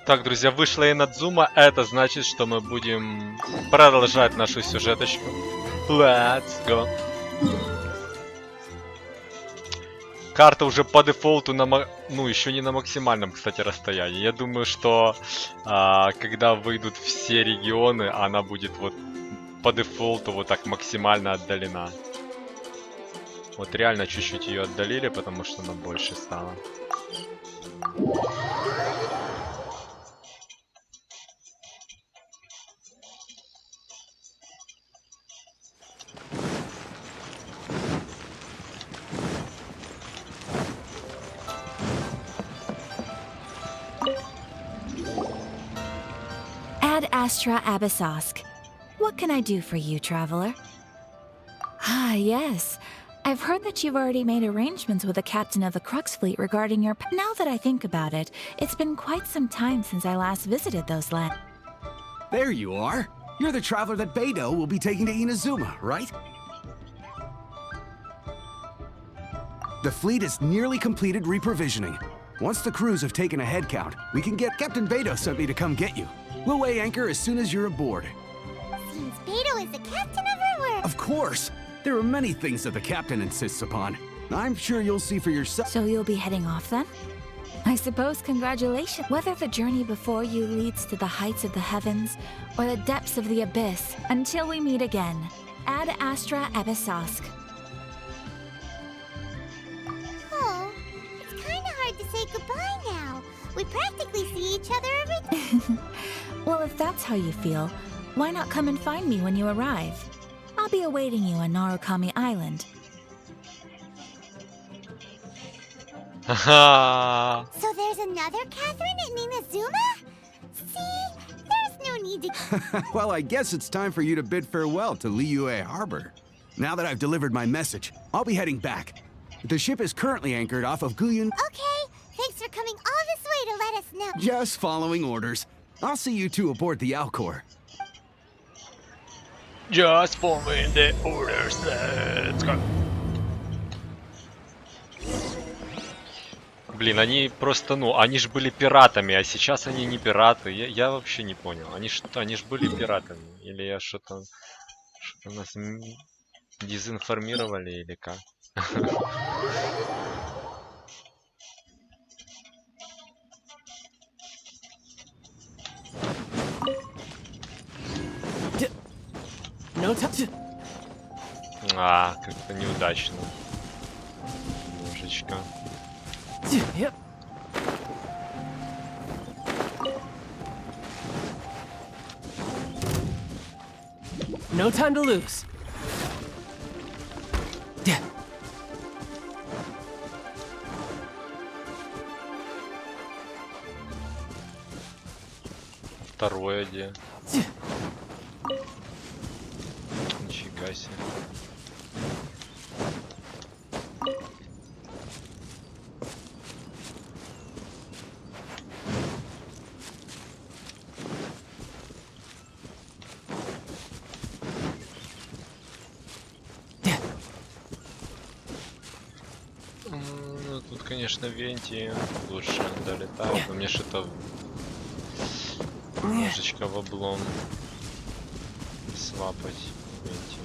Так, друзья, вышла Иназума. Это значит, что мы будем продолжать нашу сюжеточку. Let's go. Карта уже по дефолту ну, еще не на максимальном, кстати, расстоянии. Я думаю, что когда выйдут все регионы, она будет вот по дефолту вот так максимально отдалена. Вот реально чуть-чуть ее отдалили, потому что она больше стала. Ad Astra Abyssosk. What can I do for you, traveler? Ah, yes. I've heard that you've already made arrangements with the captain of the Crux fleet regarding your... Now that I think about it, it's been quite some time since I last visited those lands. There you are. You're the traveler that Beidou will be taking to Inazuma, right? The fleet is nearly completed reprovisioning. Once the crews have taken a head count, we can get... Captain Beidou sent me to come get you. We'll weigh anchor as soon as you're aboard. Seems Beidou is the captain of our work. Of course! There are many things that the captain insists upon. I'm sure you'll see for yourself. So you'll be heading off then? I suppose congratulations. Whether the journey before you leads to the heights of the heavens or the depths of the abyss, until we meet again. Ad Astra Abyssosk. Oh, it's kinda hard to say goodbye now. We practically see each other every... Well, if that's how you feel, why not come and find me when you arrive? I'll be awaiting you on Narukami Island. Haha. So there's another Catherine in Inazuma? See? There's no need to... Well, I guess it's time for you to bid farewell to Liyue Harbor. Now that I've delivered my message, I'll be heading back. The ship is currently anchored off of Guyun. Okay, thanks for coming all this way to let us know. Just following orders. I'll see you two aboard the Alcor. Just following the orders. Let's go. Блин, они просто, ну, они же были пиратами, а сейчас они не пираты. Я вообще не понял. Они что, они же были пиратами? Или я что-то нас дезинформировали, или как? А, как-то неудачно. Немножечко. No time to lose. Второе где? Нифига себе. Ну, тут, конечно, Венти лучше долетает, но мне что-то немножечко в облом свапать Венти.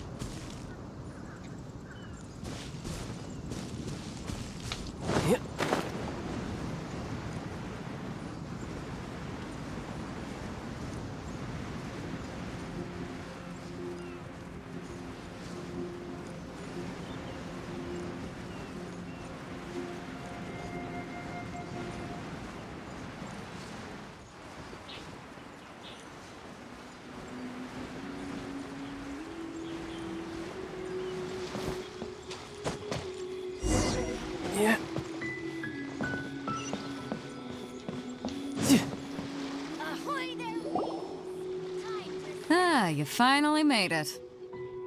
Ah, you finally made it.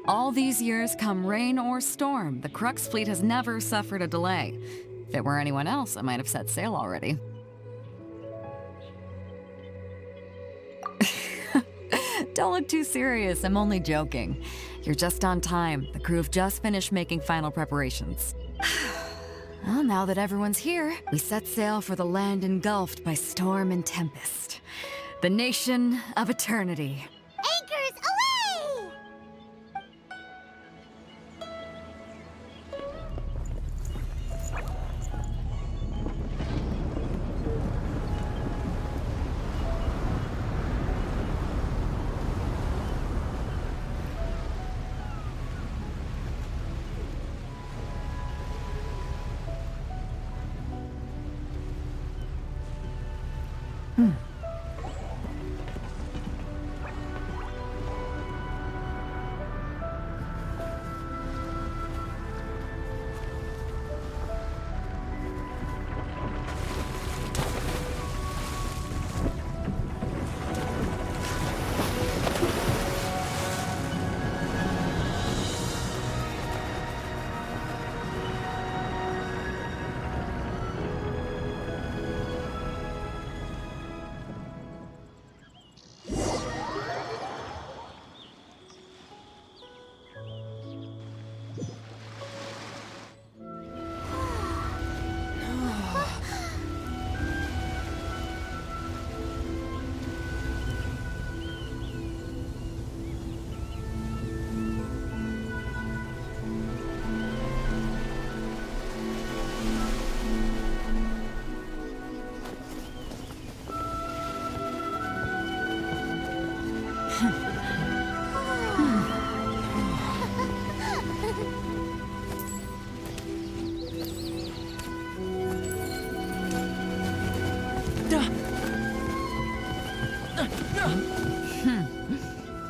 All these years, come rain or storm, the Crux fleet has never suffered a delay. If it were anyone else, I might have set sail already. Don't look too serious, I'm only joking. You're just on time. The crew have just finished making final preparations. Well, now that everyone's here, we set sail for the land engulfed by storm and tempest. The nation of eternity. Anchors away!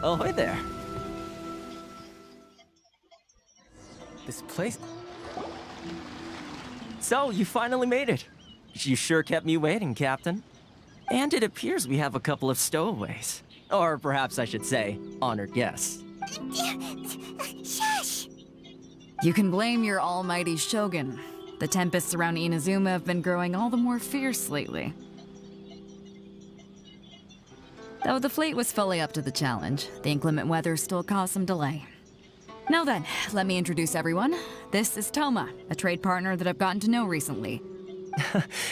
Ahoy there. This place... So, you finally made it. You sure kept me waiting, Captain. And it appears we have a couple of stowaways. Or perhaps I should say, honored guests. Shush! You can blame your almighty shogun. The tempests around Inazuma have been growing all the more fierce lately. Though the fleet was fully up to the challenge, the inclement weather still caused some delay. Now then, let me introduce everyone. This is Toma, a trade partner that I've gotten to know recently.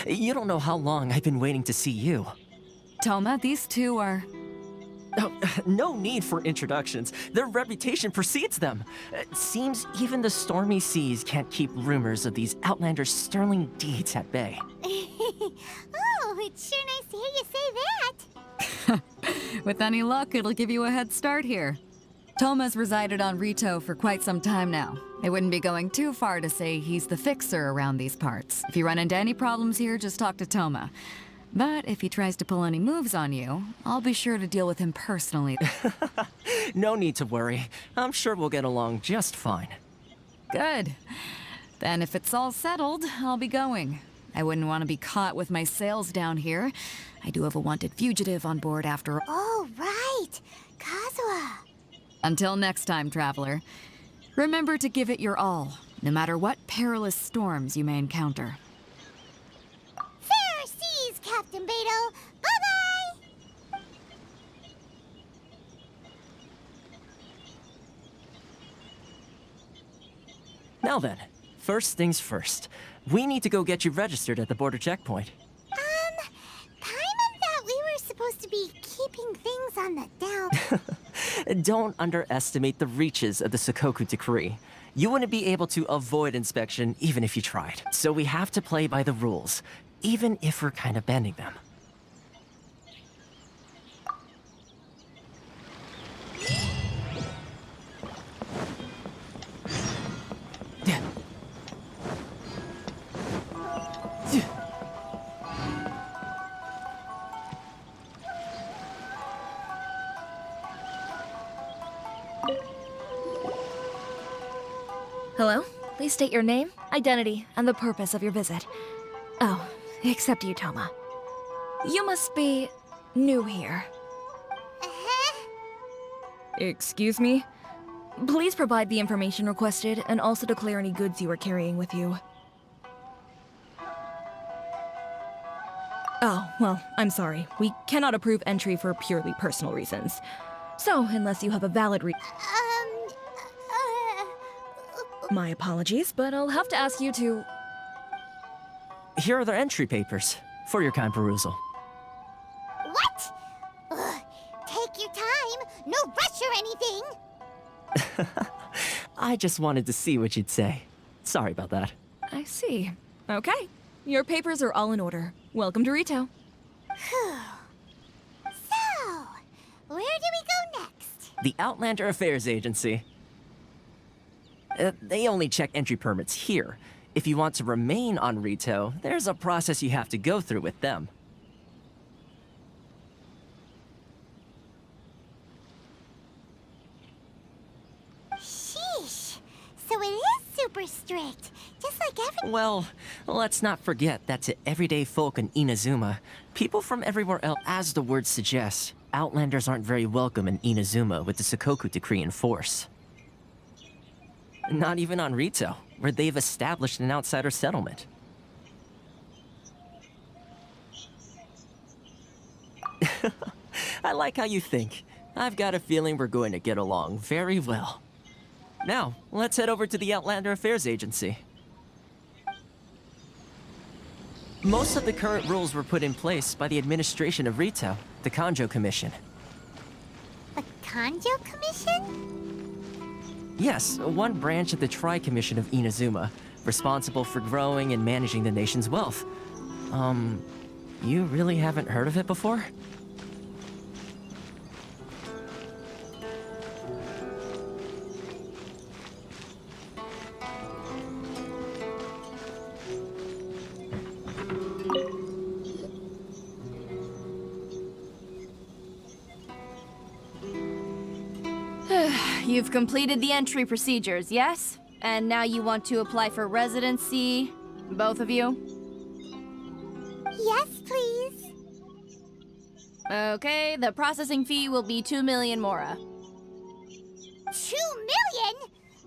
You don't know how long I've been waiting to see you. Toma, these two are... Oh, no need for introductions. Their reputation precedes them. It seems even the stormy seas can't keep rumors of these outlanders' sterling deeds at bay. Oh, it's sure nice to hear you say that. With any luck, it'll give you a head start here. Toma's resided on Rito for quite some time now. It wouldn't be going too far to say he's the fixer around these parts. If you run into any problems here, just talk to Toma. But if he tries to pull any moves on you, I'll be sure to deal with him personally. No need to worry. I'm sure we'll get along just fine. Good. Then if it's all settled, I'll be going. I wouldn't want to be caught with my sails down here. I do have a wanted fugitive on board after all. Oh, right. Kazuha. Until next time, traveler. Remember to give it your all, no matter what perilous storms you may encounter. Fair seas, Captain Beto. Bye-bye. Now then, first things first. We need to go get you registered at the border checkpoint. Paimon thought we were supposed to be keeping things on the down. Don't underestimate the reaches of the Sakoku Decree. You wouldn't be able to avoid inspection even if you tried. So we have to play by the rules, even if we're kind of bending them. Hello? Please state your name, identity, and the purpose of your visit. Oh, except you, Toma. You must be new here. Excuse me? Please provide the information requested and also declare any goods you are carrying with you. Oh, well, I'm sorry. We cannot approve entry for purely personal reasons. So, unless you have a valid My apologies, but I'll have to ask you to... Here are their entry papers, for your kind perusal. What? Ugh, take your time. No rush or anything. I just wanted to see what you'd say. Sorry about that. I see. Okay. Your papers are all in order. Welcome to Rito. Phew. So, where do we go next? The Outlander Affairs Agency. They only check entry permits here. If you want to remain on Rito, there's a process you have to go through with them. Sheesh. So it is super strict, just like every— Well, let's not forget that to everyday folk in Inazuma, people from everywhere else, as the word suggests, Outlanders aren't very welcome in Inazuma with the Sakoku Decree in force. Not even on Rito, where they've established an outsider settlement. I like how you think. I've got a feeling we're going to get along very well. Now, let's head over to the Outlander Affairs Agency. Most of the current rules were put in place by the administration of Rito, the Kanjo Commission. The Kanjo Commission? Yes, one branch of the Tri-Commission of Inazuma, responsible for growing and managing the nation's wealth. You really haven't heard of it before? You've completed the entry procedures, yes? And now you want to apply for residency, both of you? Yes, please. Okay, the processing fee will be 2 million mora. 2 million?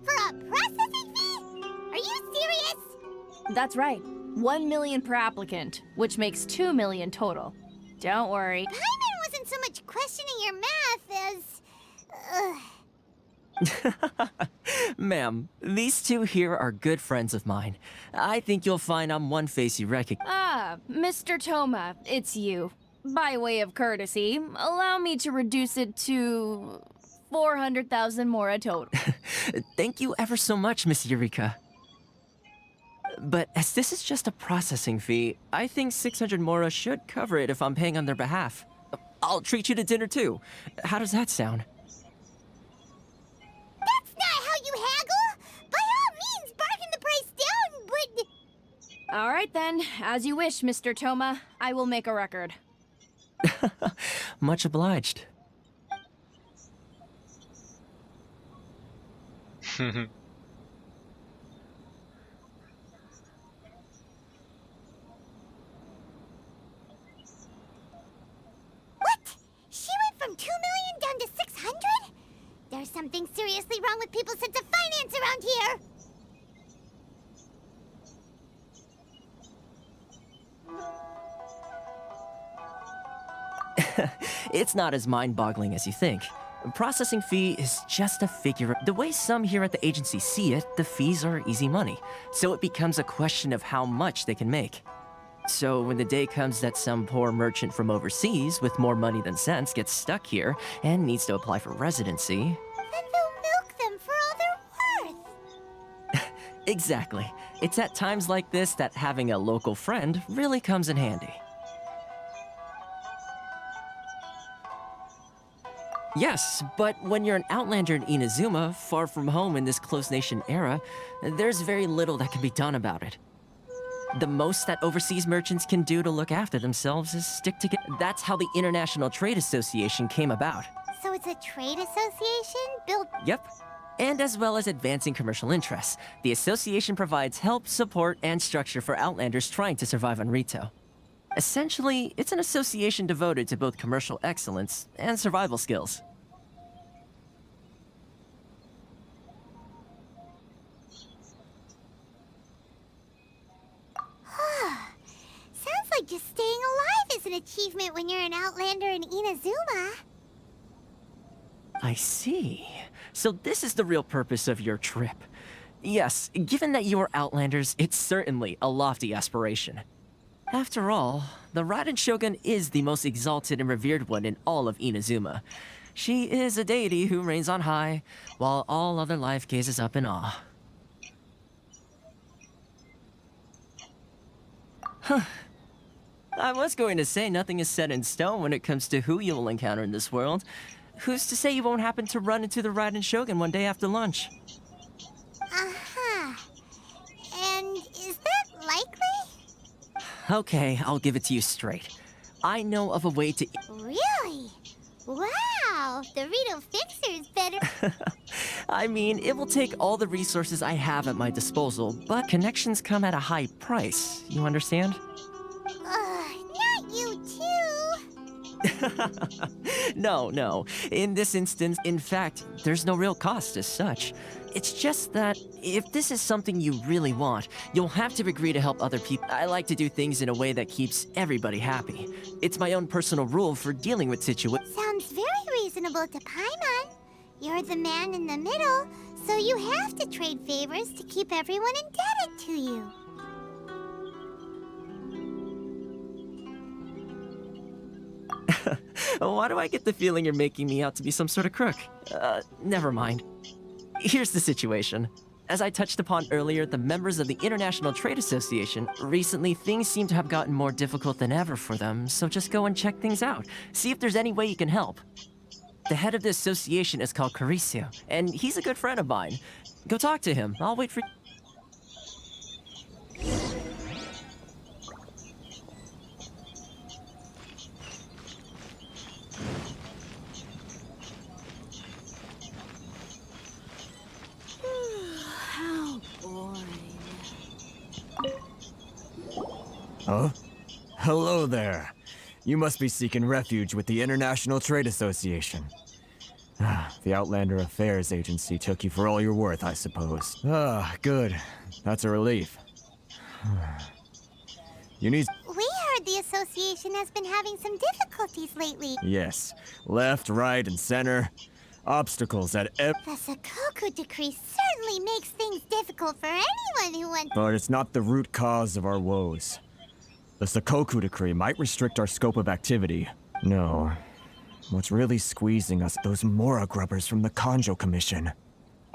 For a processing fee? Are you serious? That's right. 1 million per applicant, which makes 2 million total. Don't worry. Paimon wasn't so much questioning your math as... Ma'am, these two here are good friends of mine. I think you'll find I'm one face you recognize. Ah, Mr. Toma, it's you. By way of courtesy, allow me to reduce it to 400,000 mora total. Thank you ever so much, Miss Eureka. But as this is just a processing fee, I think 600 mora should cover it if I'm paying on their behalf. I'll treat you to dinner too. How does that sound? That's not how you haggle! By all means, bargain the price down, but... All right then, as you wish, Mr. Toma. I will make a record. Much obliged. What? She went from 2 million down to 600? There's something seriously wrong with people's sense of finance around here! It's not as mind-boggling as you think. Processing fee is just a figure. The way some here at the agency see it, the fees are easy money. So it becomes a question of how much they can make. So when the day comes that some poor merchant from overseas with more money than sense gets stuck here and needs to apply for residency... Then they'll milk them for all they're worth! Exactly. It's at times like this that having a local friend really comes in handy. Yes, but when you're an outlander in Inazuma, far from home in this close nation era, there's very little that can be done about it. The most that overseas merchants can do to look after themselves is stick together. That's how the International Trade Association came about. So it's a trade association built... Yep. And as well as advancing commercial interests, the association provides help, support, and structure for outlanders trying to survive on Rito. Essentially, it's an association devoted to both commercial excellence and survival skills. Sounds like just staying alive is an achievement when you're an outlander in Inazuma. I see. So this is the real purpose of your trip. Yes, given that you are outlanders, it's certainly a lofty aspiration. After all, the Raiden Shogun is the most exalted and revered one in all of Inazuma. She is a deity who reigns on high, while all other life gazes up in awe. Huh. I was going to say nothing is set in stone when it comes to who you'll encounter in this world. Who's to say you won't happen to run into the Raiden Shogun one day after lunch? Uh-huh. And is that likely? Okay, I'll give it to you straight. I know of a way to... Really? Wow, the Rito Fixer is better. I mean, it will take all the resources I have at my disposal, but connections come at a high price. You understand? Not you too. No. In this instance, in fact, there's no real cost as such. It's just that if this is something you really want, you'll have to agree to help other people. I like to do things in a way that keeps everybody happy. It's my own personal rule for dealing with situations. Sounds very reasonable to Paimon. You're the man in the middle, so you have to trade favors to keep everyone indebted to you. Why do I get the feeling you're making me out to be some sort of crook? Never mind. Here's the situation. As I touched upon earlier, the members of the International Trade Association, recently things seem to have gotten more difficult than ever for them, so just go and check things out. See if there's any way you can help. The head of the association is called Caricio, and he's a good friend of mine. Go talk to him. I'll wait for... How boring. Huh? Hello there. You must be seeking refuge with the International Trade Association. The Outlander Affairs Agency took you for all you're worth, I suppose. Good. That's a relief. You need... We heard the association has been having some difficulties lately. Yes. Left, right, and center. Obstacles at The Sakoku Decree certainly makes things difficult for anyone who wants... But it's not the root cause of our woes. The Sakoku Decree might restrict our scope of activity. No. What's really squeezing us, those Mora grubbers from the Kanjo Commission.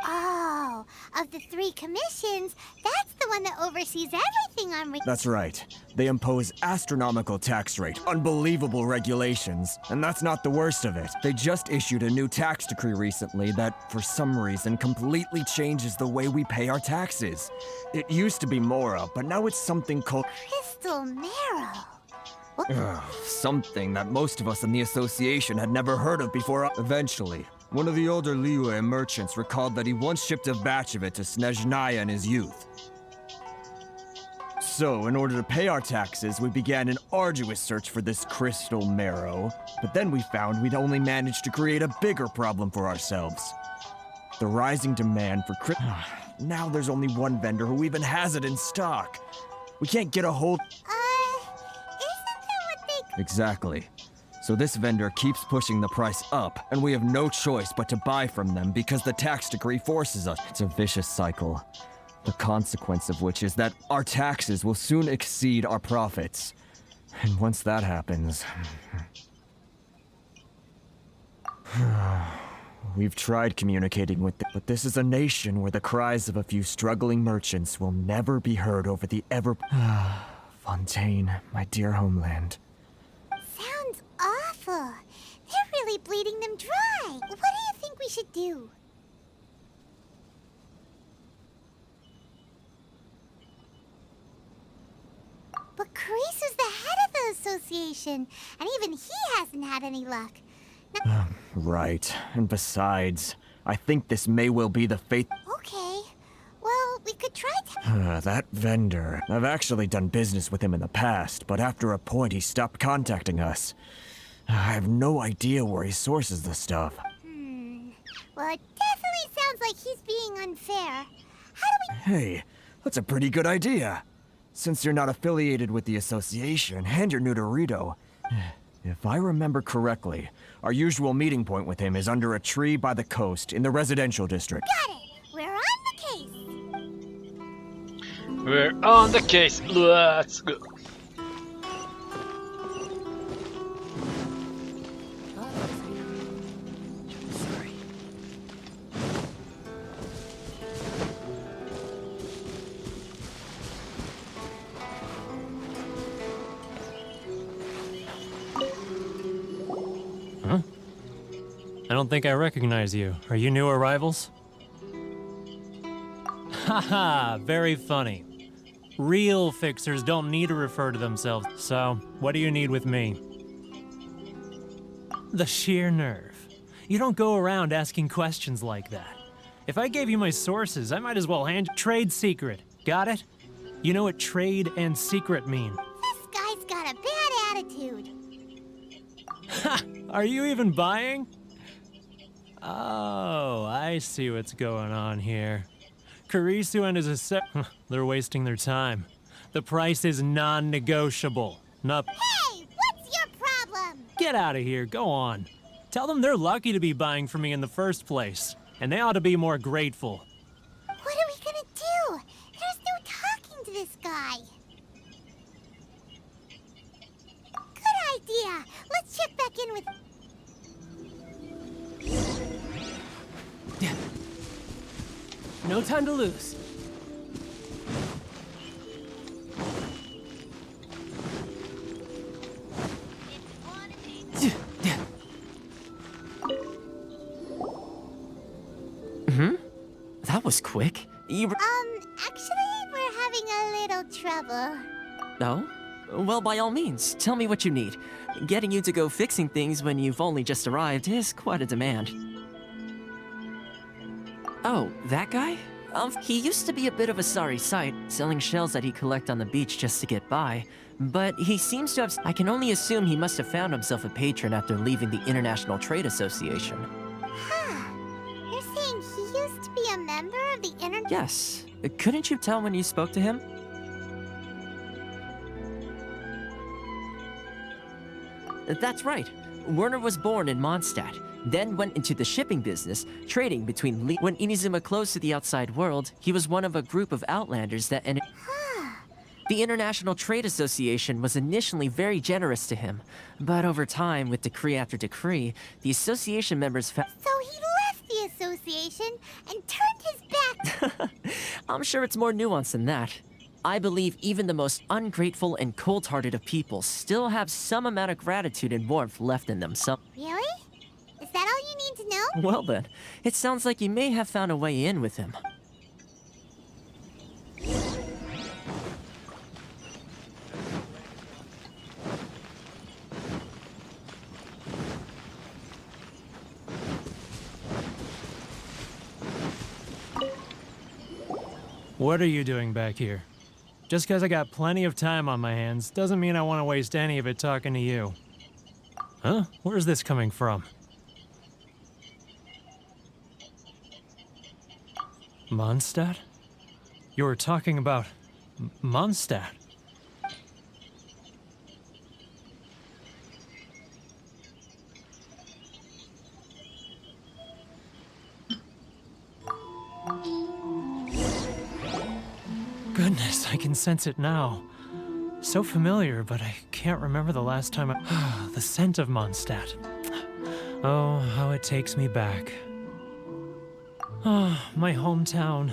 Oh, of the 3 commissions, that's the one that oversees everything on... That's right. They impose astronomical tax rate, unbelievable regulations, and that's not the worst of it. They just issued a new tax decree recently that, for some reason, completely changes the way we pay our taxes. It used to be Mora, but now it's something called... Crystal Marrow. Something that most of us in the association had never heard of before. Eventually, one of the older Liyue merchants recalled that he once shipped a batch of it to Snezhnaya in his youth. So, in order to pay our taxes, we began an arduous search for this crystal marrow. But then we found we'd only managed to create a bigger problem for ourselves. The rising demand for Now there's only one vendor who even has it in stock. We can't get a hold... Isn't that what they... Exactly. So this vendor keeps pushing the price up, and we have no choice but to buy from them because the tax decree forces us. It's a vicious cycle. The consequence of which is that our taxes will soon exceed our profits. And once that happens... We've tried communicating with them, but this is a nation where the cries of a few struggling merchants will never be heard over the ever... Fontaine, my dear homeland. Sounds awful. They're really bleeding them dry. What do you think we should do? But Carice is the head of the association, and even he hasn't had any luck. Now, Right. And besides, I think this may well be the fate... okay. Well, we could try to... That vendor. I've actually done business with him in the past, but after a point he stopped contacting us. I have no idea where he sources the stuff. Well, it definitely sounds like he's being unfair. How do we... Hey, that's a pretty good idea. Since you're not affiliated with the association and you're new to Rito, if I remember correctly, our usual meeting point with him is under a tree by the coast in the residential district. Got it! We're on the case! We're on the case. Let's go. I don't think I recognize you. Are you new arrivals? Haha, very funny. Real fixers don't need to refer to themselves. So, what do you need with me? The sheer nerve. You don't go around asking questions like that. If I gave you my sources, I might as well hand trade secret. Got it? You know what trade and secret mean. This guy's got a bad attitude. Ha! Are you even buying? Oh, I see what's going on here. Kurisu and his they're wasting their time. The price is non-negotiable. Hey, what's your problem? Get out of here, go on. Tell them they're lucky to be buying from me in the first place, and they ought to be more grateful. What are we gonna do? There's no talking to this guy. Good idea. Let's check back in with... No time to lose. That was quick. Actually, we're having a little trouble. No? Well, by all means, tell me what you need. Getting you to go fixing things when you've only just arrived is quite a demand. Oh, that guy? He used to be a bit of a sorry sight, selling shells that he'd collect on the beach just to get by. But he seems to have... I can only assume he must have found himself a patron after leaving the International Trade Association. Huh. You're saying he used to be a member of the Yes. Couldn't you tell when you spoke to him? That's right. Werner was born in Mondstadt, then went into the shipping business, trading between When Inazuma closed to the outside world, he was one of a group of outlanders that ended... The International Trade Association was initially very generous to him, but over time, with decree after decree, the association members So he left the association and turned his back. I'm sure it's more nuanced than that. I believe even the most ungrateful and cold-hearted of people still have some amount of gratitude and warmth left in them. Really? Is that all you need to know? Well then, it sounds like you may have found a way in with him. What are you doing back here? Just because I got plenty of time on my hands doesn't mean I want to waste any of it talking to you. Huh? Where's this coming from? Mondstadt? You were talking about... Mondstadt? Goodness, I can sense it now. So familiar, but I can't remember the last time I... the scent of Mondstadt. Oh, how it takes me back. Oh, my hometown.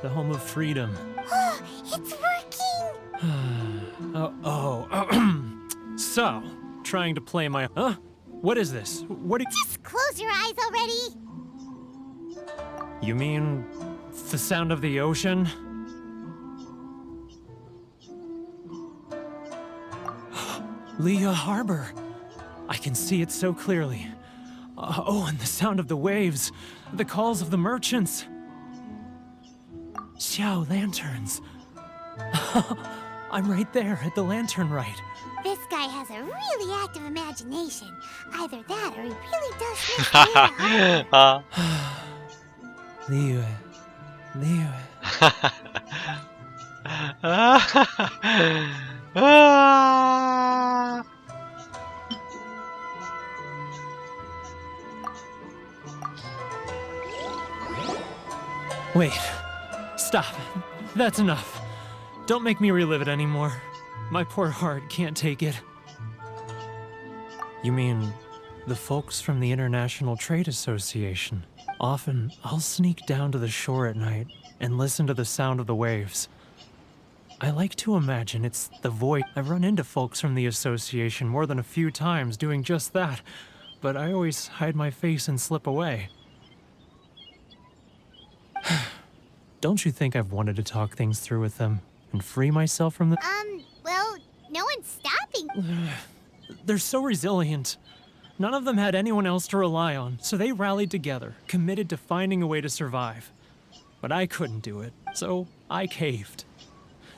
The home of freedom. Oh, it's working! So, trying to play my... Huh? What is this? What Just close your eyes already! You mean... the sound of the ocean? Leah Harbor. I can see it so clearly. Oh, and the sound of the waves. The calls of the merchants. Xiao lanterns. I'm right there at the lantern rite. This guy has a really active imagination. Either that or he really does miss Leah. Wait. Stop. That's enough. Don't make me relive it anymore. My poor heart can't take it. You mean the folks from the International Trade Association? Often, I'll sneak down to the shore at night and listen to the sound of the waves. I like to imagine it's the voice. I've run into folks from the association more than a few times doing just that, but I always hide my face and slip away. Don't you think I've wanted to talk things through with them and free myself from the— Well, no one's stopping. They're so resilient. None of them had anyone else to rely on, so they rallied together, committed to finding a way to survive. But I couldn't do it, so I caved.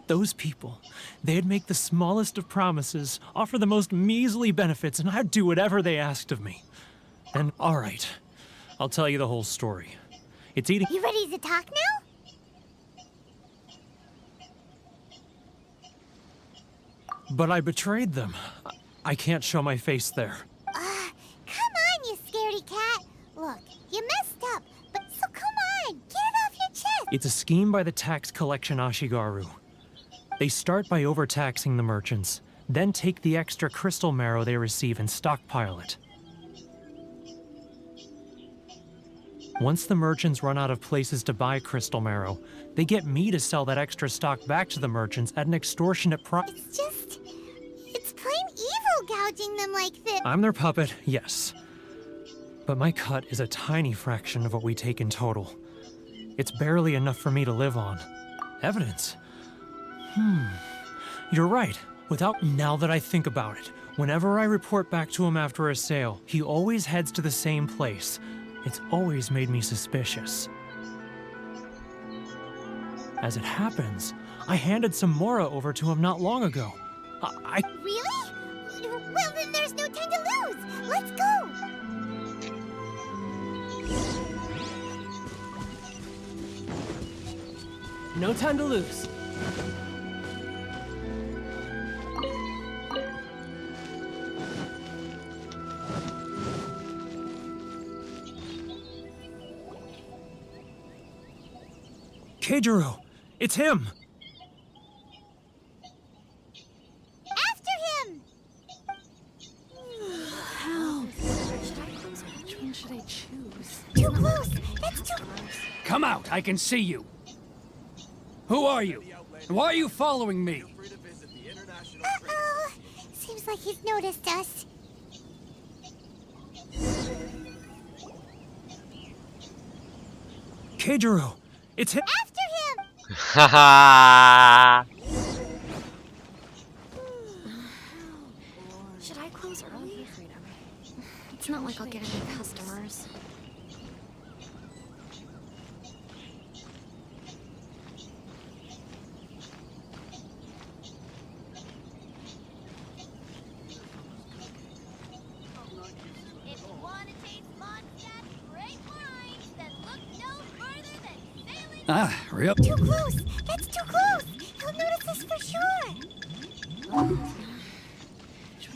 Those people, they'd make the smallest of promises, offer the most measly benefits, and I'd do whatever they asked of me. And all right, I'll tell you the whole story. It's eating— You ready to talk now? But I betrayed them. I can't show my face there. Come on, you scaredy cat. Look, you messed up, but so come on, get it off your chest. It's a scheme by the tax collection Ashigaru. They start by overtaxing the merchants, then take the extra crystal marrow they receive and stockpile it. Once the merchants run out of places to buy crystal marrow, they get me to sell that extra stock back to the merchants at an extortionate price. It's plain evil gouging them like this. I'm their puppet, yes. But my cut is a tiny fraction of what we take in total. It's barely enough for me to live on. Evidence? You're right. Now that I think about it, whenever I report back to him after a sale, he always heads to the same place. It's always made me suspicious. As it happens, I handed some Mora over to him not long ago. Really? Well, then there's no time to lose. Let's go. No time to lose. Keijiro! It's him! After him! Which one should I choose? Too close! That's too... Come out, I can see you. Who are you? And why are you following me? Uh-oh. Seems like he's noticed us. Keijiro! It's him! After him! Haha. Should I close early? It's not like I'll get any customers. If you want to taste Mondstadt's great wines, then look no further than sailing... Ah, real. Too close! That's too close! He'll notice us for sure!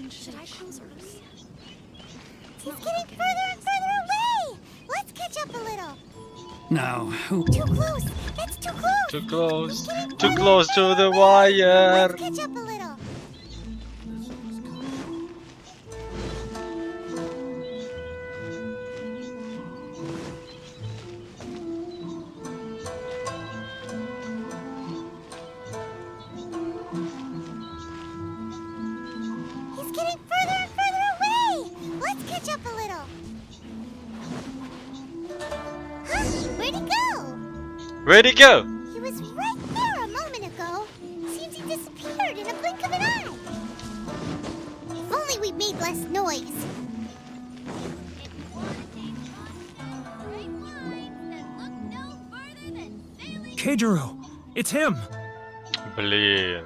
Should I close early? He's getting further and further away! Let's catch up a little! Now, who? Too close! That's too close! Too close. Too close to the wire. Let's catch up a little! He's getting further and further away! Let's catch up a little! Huh? Where'd he go? Where'd he go? He was right there a moment ago. Seems he disappeared in a blink of an eye. If only we made less noise. Keijiro! It's him! Блин.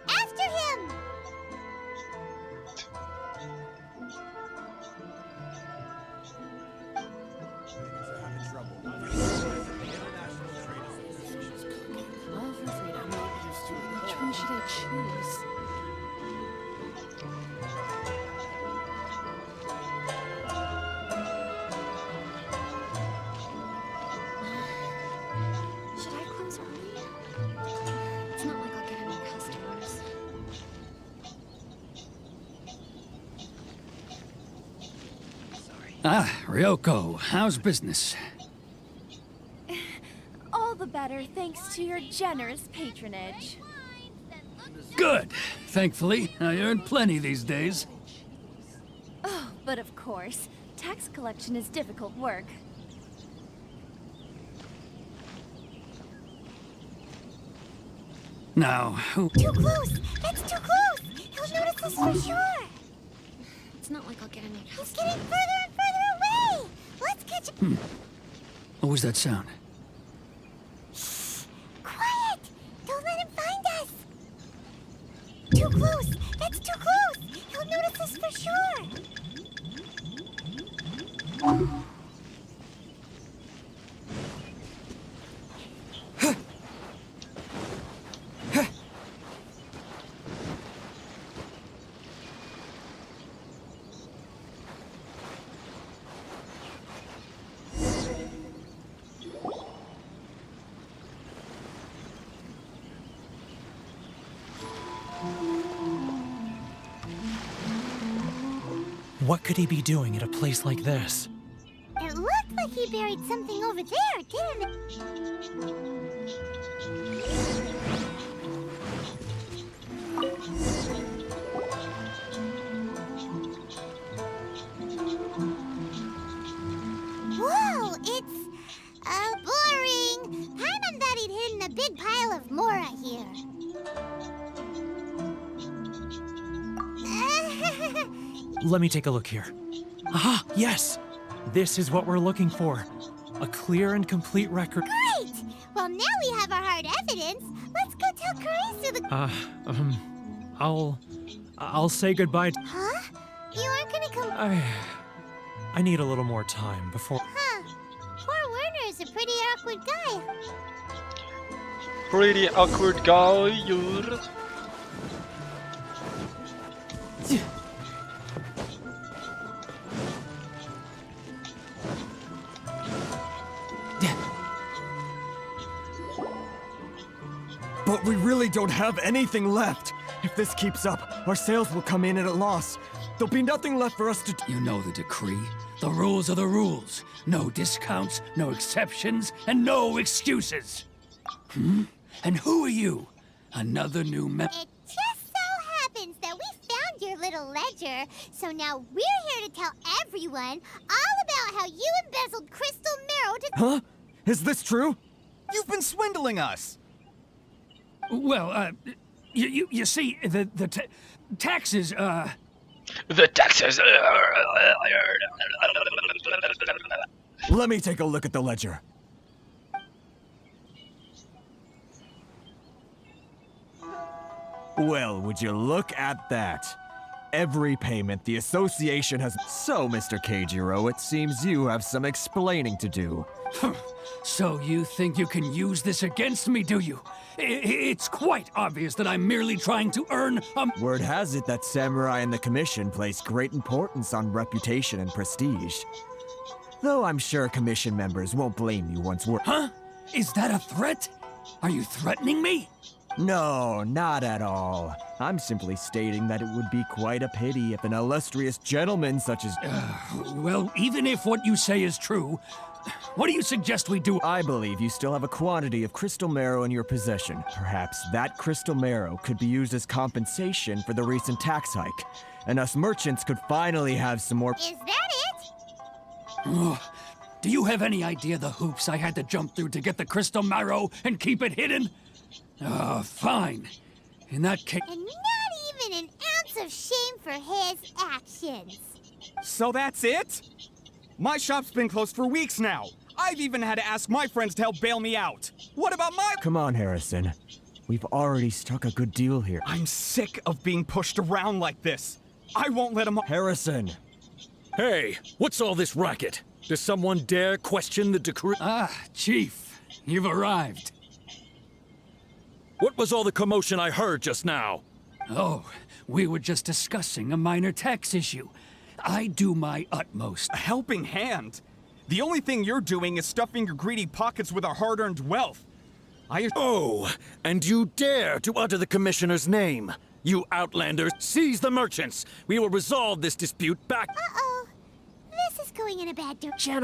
After him! Which one should I choose? Should I close early? It's not like I'll get any customers. Ah, Ryoko, how's business? All the better thanks to your generous patronage. Good. Thankfully, I earn plenty these days. Oh, but of course, tax collection is difficult work. Now, who... Too close! That's too close! He'll notice us for sure! It's not like I'll get any He's getting further and further away! Let's catch him! What was that sound? Shh! Quiet! Don't let him find us! Too close! That's too close! He'll notice us for sure! What could he be doing at a place like this? It looked like he buried something over there, didn't it? Whoa, it's boring. Paimon thought he'd hidden a big pile of Mora here. Let me take a look here. Ah, yes! This is what we're looking for. A clear and complete record. Great! Well, now we have our hard evidence. Let's go tell Karisu the... I'll say goodbye. Huh? You aren't gonna come... I need a little more time before... Huh. Poor Werner's a pretty awkward guy. Pretty awkward guy. But we really don't have anything left. If this keeps up, our sales will come in at a loss. There'll be nothing left for us to do. You know the decree. The rules are the rules. No discounts, no exceptions, and no excuses. And who are you? Another new It just so happens that we found your little ledger, so now we're here to tell everyone all about how you embezzled crystal marrow to... Huh? Is this true? You've been swindling us! Well, you see, the taxes, The taxes. Let me take a look at the ledger. Well, would you look at that? Every payment the association has... So, Mr. Keijiro, it seems you have some explaining to do. So you think you can use this against me, do you? It's quite obvious that I'm merely trying to earn a... Word has it that Samurai and the Commission place great importance on reputation and prestige. Though I'm sure Commission members won't blame you once we're... Huh? Is that a threat? Are you threatening me? No, not at all. I'm simply stating that it would be quite a pity if an illustrious gentleman such as... Well, even if what you say is true, what do you suggest we do? I believe you still have a quantity of crystal marrow in your possession. Perhaps that crystal marrow could be used as compensation for the recent tax hike, and us merchants could finally have some more... Is that it? Do you have any idea the hoops I had to jump through to get the crystal marrow and keep it hidden? Fine. In that case... And not even an ounce of shame for his actions. So that's it? My shop's been closed for weeks now. I've even had to ask my friends to help bail me out. What about my... Come on, Harrison. We've already struck a good deal here. I'm sick of being pushed around like this. I won't let him... Harrison! Hey, what's all this racket? Does someone dare question the decree? Chief, you've arrived. What was all the commotion I heard just now? Oh, we were just discussing a minor tax issue. I do my utmost. A helping hand? The only thing you're doing is stuffing your greedy pockets with our hard-earned wealth. Oh, and you dare to utter the Commissioner's name. You outlanders, seize the merchants. We will resolve this dispute back... Uh-oh. This is going in a bad direction.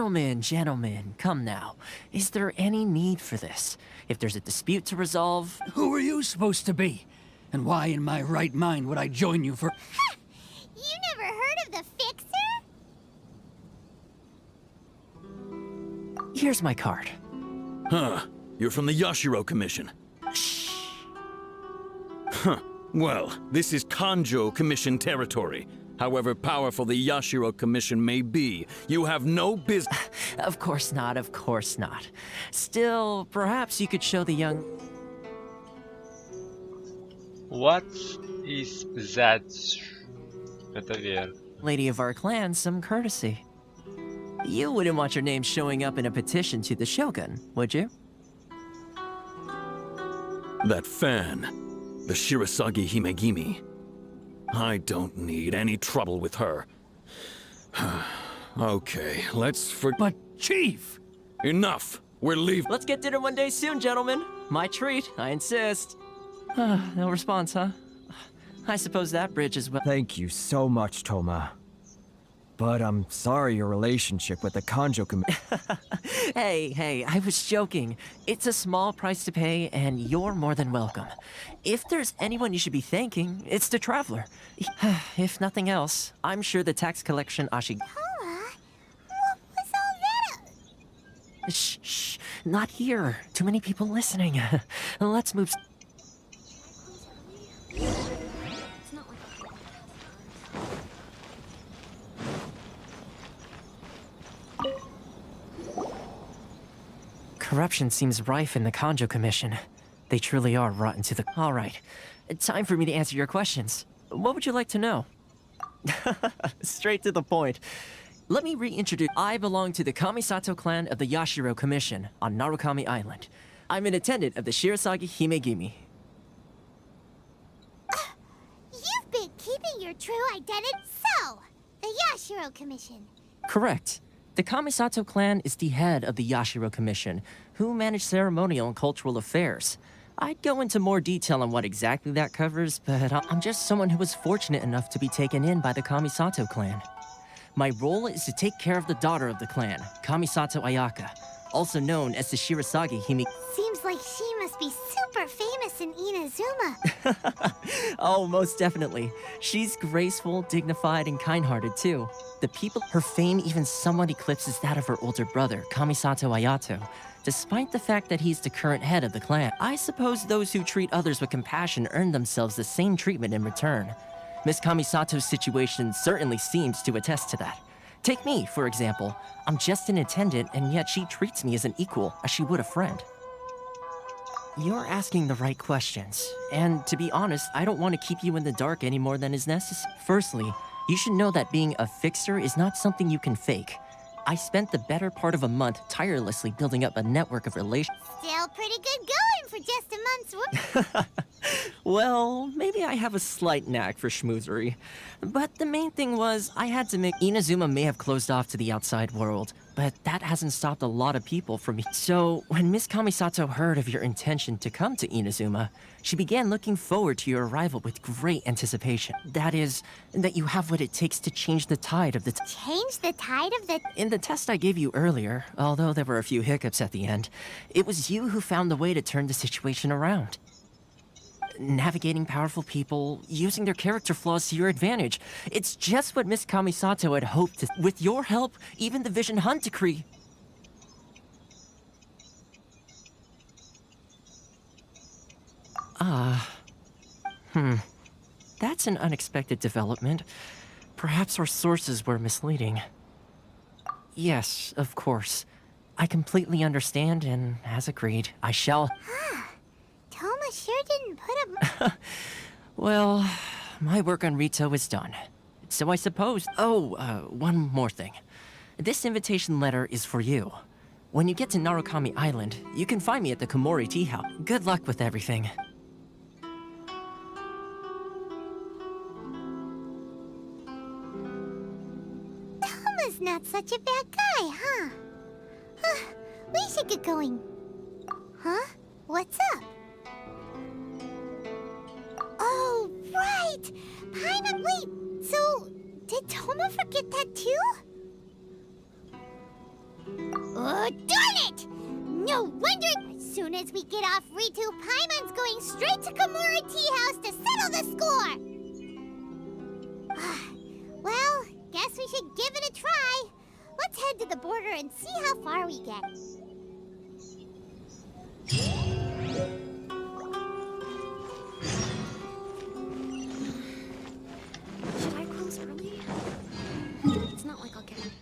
Gentlemen, come now. Is there any need for this? If there's a dispute to resolve... Who are you supposed to be? And why in my right mind would I join you for— Ha! You never heard of the Fixer? Here's my card. Huh. You're from the Yashiro Commission. Huh. Well, this is Kanjo Commission territory. However powerful the Yashiro Commission may be, you have no business— Of course not, of course not. Still, perhaps you could show the young... What is that? Это верно. lady of our clan some courtesy. You wouldn't want your name showing up in a petition to the Shogun, would you? that fan, the Shirasagi Himegimi. I don't need any trouble with her. Okay, let's But, Chief! Enough! We're leaving. Let's get dinner one day soon, gentlemen. My treat, I insist. No response, huh? I suppose that bridge is well. Thank you so much, Toma. But I'm sorry your relationship with the Kanjo Commission. Hey, I was joking. It's a small price to pay, and you're more than welcome. If there's anyone you should be thanking, it's the Traveler. If nothing else, I'm sure the tax collection Ashi... Toma? What was all that? Shh, not here. Too many people listening. Let's move... Corruption seems rife in the Kanjo Commission. They truly are rotten to the... All right. Time for me to answer your questions. What would you like to know? Straight to the point. Let me reintroduce... I belong to the Kamisato clan of the Yashiro Commission on Narukami Island. I'm an attendant of the Shirasagi Himegimi. You've been keeping your true identity. So, the Yashiro Commission. Correct. The Kamisato clan is the head of the Yashiro Commission, who manage ceremonial and cultural affairs. I'd go into more detail on what exactly that covers, but I'm just someone who was fortunate enough to be taken in by the Kamisato clan. My role is to take care of the daughter of the clan, Kamisato Ayaka, also known as the Shirasagi Hime... Seems like she must be super famous in Inazuma. Oh, most definitely. She's graceful, dignified, and kind-hearted, too. The people... Her fame even somewhat eclipses that of her older brother, Kamisato Ayato, despite the fact that he's the current head of the clan. I suppose those who treat others with compassion earn themselves the same treatment in return. Miss Kamisato's situation certainly seems to attest to that. Take me, for example. I'm just an attendant, and yet she treats me as an equal, as she would a friend. You're asking the right questions, and to be honest, I don't want to keep you in the dark any more than is necessary. Firstly, you should know that being a fixer is not something you can fake. I spent the better part of a month tirelessly building up a network of relations. Still pretty good going for just a month's work. Well, maybe I have a slight knack for schmoozery. But the main thing was, I had to make... Inazuma may have closed off to the outside world, but that hasn't stopped a lot of people from... So, when Miss Kamisato heard of your intention to come to Inazuma, she began looking forward to your arrival with great anticipation. That is, that you have what it takes to change the tide of the... Change the tide of the... In the test I gave you earlier, although there were a few hiccups at the end, it was you who found the way to turn the situation around. Navigating powerful people, using their character flaws to your advantage. It's just what Miss Kamisato had hoped to... With your help, even the Vision Hunt Decree... That's an unexpected development. Perhaps our sources were misleading. Yes, of course. I completely understand, and as agreed, I shall... Toma sure didn't put up... Well, my work on Rito is done. So I suppose... one more thing. This invitation letter is for you. When you get to Narukami Island, you can find me at the Komori Tea House. Good luck with everything. Toma's not such a bad guy, huh? We should get going. Huh? What's up? Oh, right! Paimon, wait! So, did Toma forget that too? Oh, darn it! No wonder... soon as we get off Ritu, Paimon's going straight to Kimura Tea House to settle the score! Well, guess we should give it a try. Let's head to the border and see how far we get. Should I close early? It's not like I'll get it.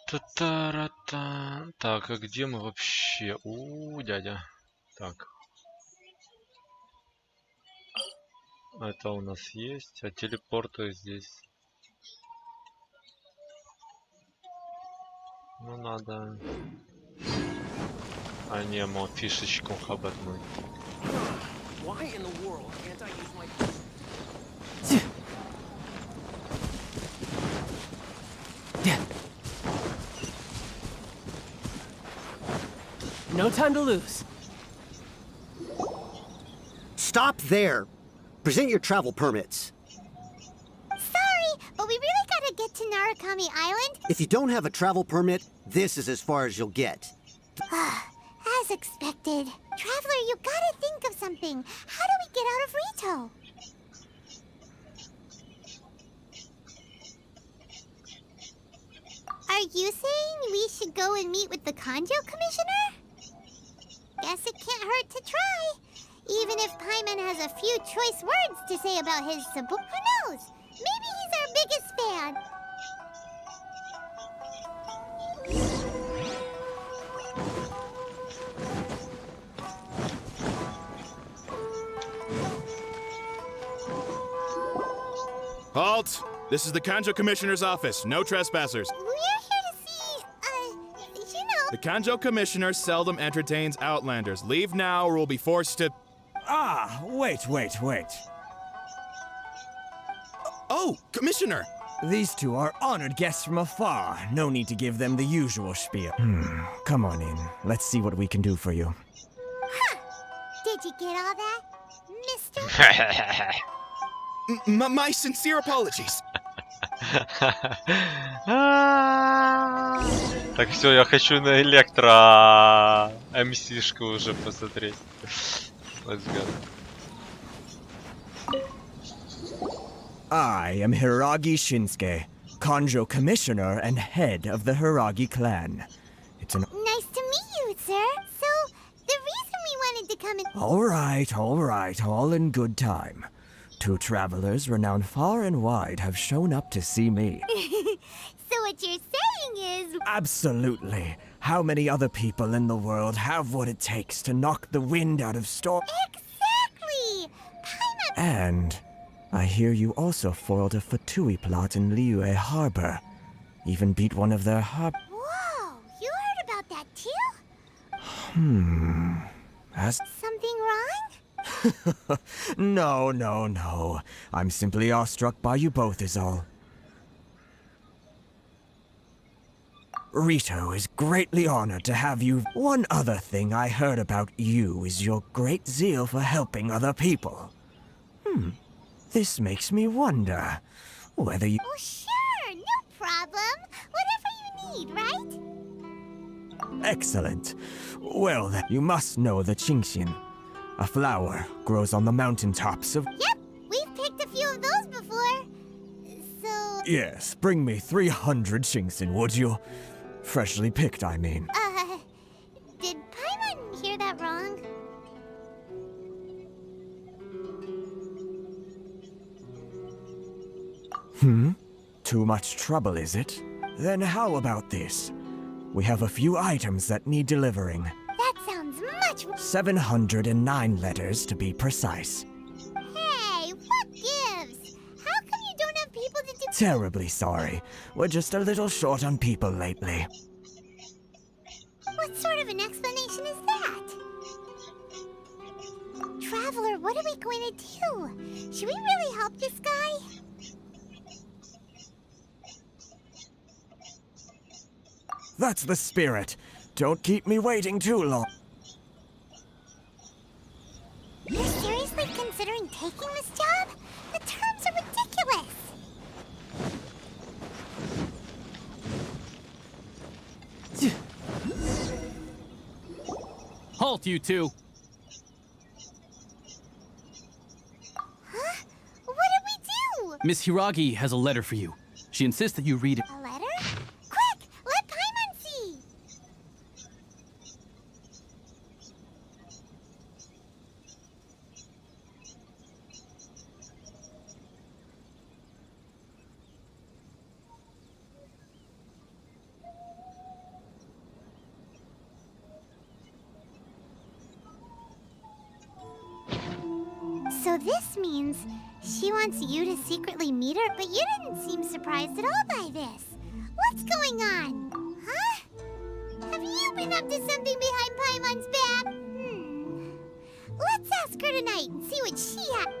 Та-та-ра-та. Так, а где мы вообще? Дядя. Так. Это у нас есть, а телепорты здесь. Ну надо. А не, мо фишечку хабатнуть. Why in the world can't I use my... No time to lose. Stop there! Present your travel permits. Sorry, but we really gotta get to Narukami Island. If you don't have a travel permit, this is as far as you'll get. As expected. Traveler, you gotta think of something. How do we get out of Rito? Are you saying we should go and meet with the Kanjo Commissioner? Guess it can't hurt to try. Even if Paimon has a few choice words to say about his Sabu, who knows? Maybe he's our biggest fan. Halt! This is the Kanjo Commissioner's office. No trespassers. We're here to see, you know... The Kanjo Commissioner seldom entertains Outlanders. Leave now or we'll be forced to... Ah, wait. Oh, Commissioner! These two are honored guests from afar. No need to give them the usual spiel. Come on in. Let's see what we can do for you. Huh. Did you get all that, mister? My sincere apologies. Так, все, я хочу на электро МС-шку уже посмотреть. Let's go. I am Hiragi Shinsuke, Kanjo Commissioner and head of the Hiragi clan. It's an... Nice to meet you, sir. So, the reason we wanted to come in... All right, all in good time. Two travelers renowned far and wide have shown up to see me. So what you're saying is... Absolutely. How many other people in the world have what it takes to knock the wind out of storm? Exactly! Paimon... And I hear you also foiled a Fatui plot in Liyue Harbor. Even beat one of their Whoa! You heard about that too? Has... Something wrong? No. I'm simply awestruck by you both is all. Rito is greatly honored to have you. One other thing I heard about you is your great zeal for helping other people. This makes me wonder whether you... Oh, sure! No problem! Whatever you need, right? Excellent. Well, then, you must know the Genshin. A flower grows on the mountaintops of... Yep! We've picked a few of those before. So... Yes, bring me 300 Genshin, would you? Freshly picked, I mean. Did Paimon hear that wrong? Too much trouble, is it? Then how about this? We have a few items that need delivering. That sounds much... 709 letters to be precise. Hey, what gives? How come you don't have people to do... Terribly sorry. We're just a little short on people lately. What sort of an explanation is that? Traveler, what are we going to do? Should we really help this guy? That's the spirit. Don't keep me waiting too long. You're seriously considering taking this job? The terms are ridiculous. to you too. Huh? What did we do? Miss Hiragi has a letter for you. She insists that you read it. A letter? Quick! Let Paimon see! So this means she wants you to secretly meet her, but you didn't seem surprised at all by this. What's going on? Huh? Have you been up to something behind Paimon's back? Let's ask her tonight and see what she has.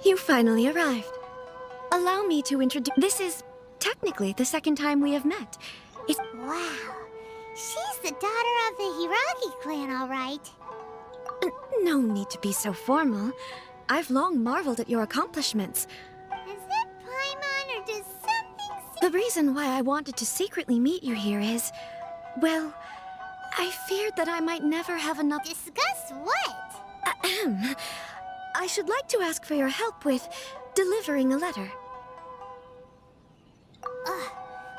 You finally arrived. Allow me to introduce... This is technically the second time we have met. It's... Wow. She's the daughter of the Hiragi clan, all right. No need to be so formal. I've long marveled at your accomplishments. Is it Paimon or does something... The reason why I wanted to secretly meet you here is... Well, I feared that I might never have enough... Discuss what? Ahem. I should like to ask for your help with delivering a letter.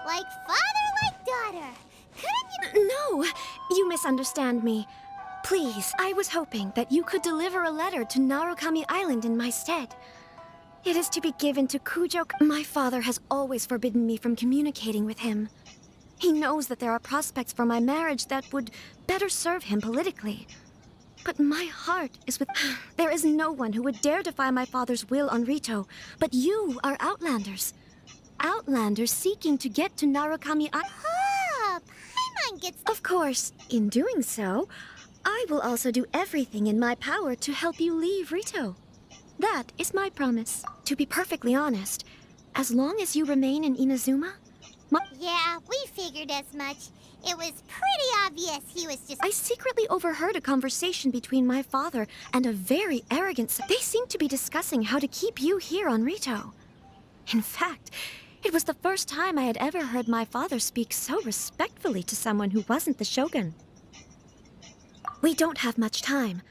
Like father, like daughter. Couldn't you... No, you misunderstand me. Please, I was hoping that you could deliver a letter to Narukami Island in my stead. It is to be given to Kujo. My father has always forbidden me from communicating with him. He knows that there are prospects for my marriage that would better serve him politically. But my heart is with... There is no one who would dare defy my father's will on Rito, but you are Outlanders. Outlanders seeking to get to Narukami Island. Ah, Paimon gets... Of course, in doing so, I will also do everything in my power to help you leave Rito. That is my promise. To be perfectly honest, as long as you remain in Inazuma... Yeah, we figured as much. It was pretty obvious he was just... I secretly overheard a conversation between my father and a very arrogant... They seemed to be discussing how to keep you here on Rito. In fact, it was the first time I had ever heard my father speak so respectfully to someone who wasn't the Shogun. We don't have much time.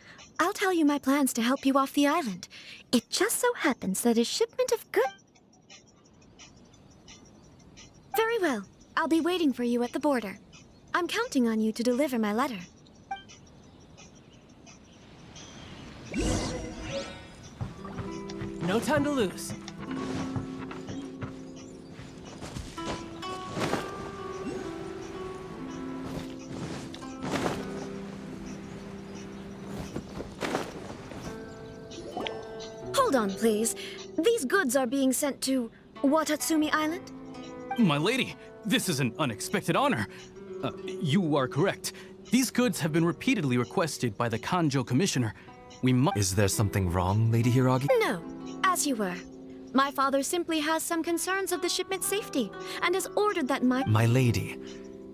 I'll tell you my plans to help you off the island. It just so happens that a shipment of goods... Very well. I'll be waiting for you at the border. I'm counting on you to deliver my letter. No time to lose. Hold on, please. These goods are being sent to Watatsumi Island? My lady, this is an unexpected honor. You are correct. These goods have been repeatedly requested by the Kanjo Commissioner. We must... Is there something wrong, Lady Hiragi? No, as you were. My father simply has some concerns of the shipment's safety, and has ordered that My lady,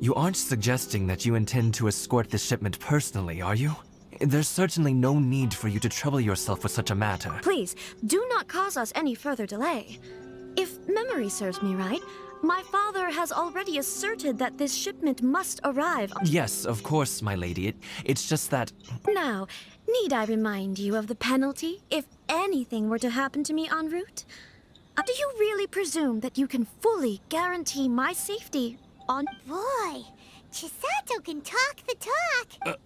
you aren't suggesting that you intend to escort the shipment personally, are you? There's certainly no need for you to trouble yourself with such a matter. Please, do not cause us any further delay. If memory serves me right, my father has already asserted that this shipment must arrive. Yes, of course, my lady. It's just that... Now, need I remind you of the penalty if anything were to happen to me en route? Do you really presume that you can fully guarantee my safety on... Boy, Chisato can talk the